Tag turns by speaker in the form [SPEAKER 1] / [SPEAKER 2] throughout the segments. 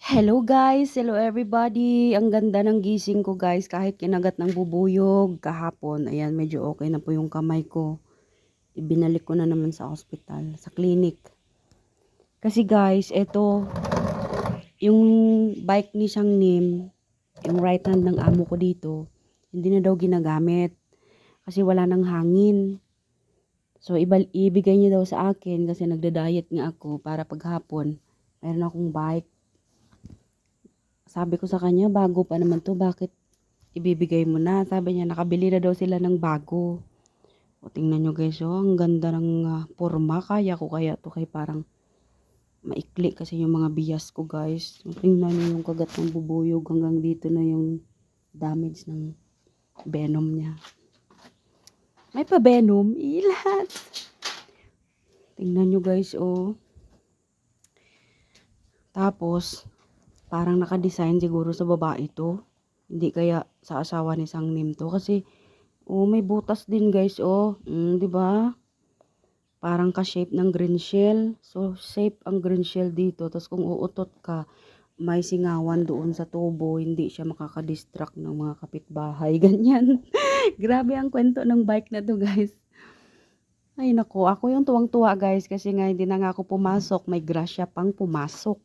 [SPEAKER 1] Hello guys, hello everybody. Ang ganda ng gising ko guys kahit kinagat ng bubuyog kahapon. Ayan, medyo okay na po yung kamay ko. Ibinalik ko na naman sa ospital, sa clinic. Kasi guys, eto, yung bike ni Nim, yung right hand ng amo ko dito, hindi na daw ginagamit. Kasi wala nang hangin. So, ibigay niya daw sa akin kasi nagda-diet nga ako para paghapon, meron akong bike. Sabi ko sa kanya, bago pa naman to, bakit ibibigay mo na? Sabi niya, nakabili na daw sila ng bago. O, tingnan nyo guys, oh, ang ganda ng forma. Kaya ko kaya to, kay parang maikli kasi yung mga bias ko guys. O, tingnan nyo yung kagat ng bubuyog, hanggang dito na yung damage ng venom niya. May pa venom, ilat. Tingnan nyo guys, oh. Tapos, parang naka-design siguro sa babae to. Hindi kaya sa asawa ni Nim to. Kasi, oh, may butas din guys, oh. 'Di ba? Parang ka-shape ng green shell. So, shape ang green shell dito. Tapos kung uutot ka, may singawan doon sa tubo. Hindi siya makaka-distract ng mga kapitbahay. Ganyan. Grabe ang kwento ng bike na to guys. Ay nako, ako yung tuwang-tuwa guys. Kasi nga hindi na nga ako pumasok. May grasya pang pumasok.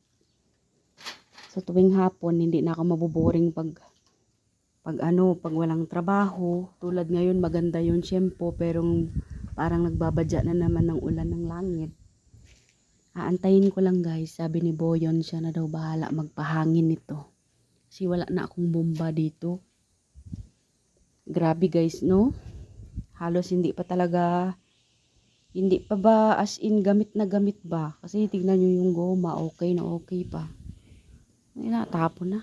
[SPEAKER 1] So tuwing hapon, hindi na ako mabuboring pag walang trabaho. Tulad ngayon, maganda yung tiyempo, pero parang nagbabadya na naman ng ulan ng langit. Aantayin ko lang guys, sabi ni Boyon, siya na daw bahala magpahangin nito. Kasi wala na akong bomba dito. Grabe guys, no? Halos hindi pa ba as in gamit na gamit ba? Kasi tignan nyo yung goma, okay na okay pa. Ay, natapon na.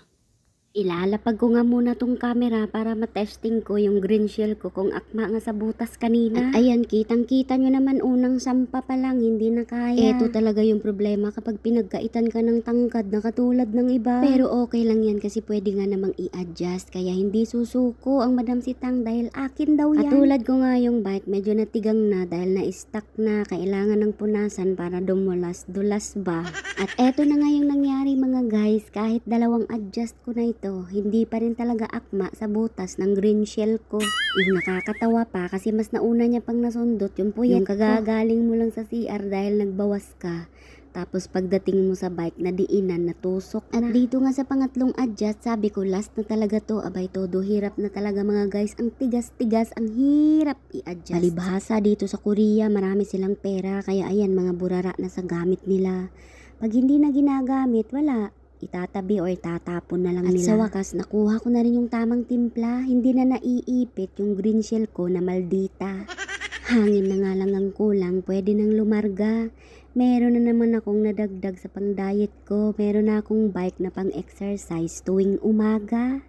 [SPEAKER 2] Ilalapag ko nga muna tong camera para matesting ko yung green shell ko kung akma nga sa butas kanina. At ayan, kitang-kita nyo naman unang sampa pa lang, hindi na kaya. Eto talaga yung problema kapag pinagkaitan ka ng tangkad na katulad ng iba. Pero okay lang yan kasi pwede nga namang i-adjust, kaya hindi susuko ang Madam Sitang dahil akin daw yan. At tulad ko nga yung bike, medyo natigang na dahil na-stuck na, kailangan ng punasan para dumulas-dulas ba. At eto na nga yung nangyari mga guys, kahit dalawang adjust ko na ito, hindi pa rin talaga akma sa butas ng green shell ko. Yung nakakatawa pa kasi mas nauna niya pang nasundot yung puyat yung kagagaling mo lang sa CR dahil nagbawas ka. Tapos pagdating mo sa bike na diinan, natusok na. At dito nga sa pangatlong adjust, sabi ko last na talaga to. Abay todo, hirap na talaga mga guys. Ang tigas-tigas, ang hirap i-adjust. Palibhasa dito sa Korea, marami silang pera. Kaya ayan, mga burara na sa gamit nila. Pag hindi na ginagamit, wala. Itatabi o itatapon na lang nila. At sa wakas, nakuha ko na rin yung tamang timpla. Hindi na naiipit yung green shell ko na maldita. Hangin na nga lang ang kulang, pwede nang lumarga. Meron na naman akong nadagdag sa pang-diet ko. Meron na akong bike na pang-exercise tuwing umaga.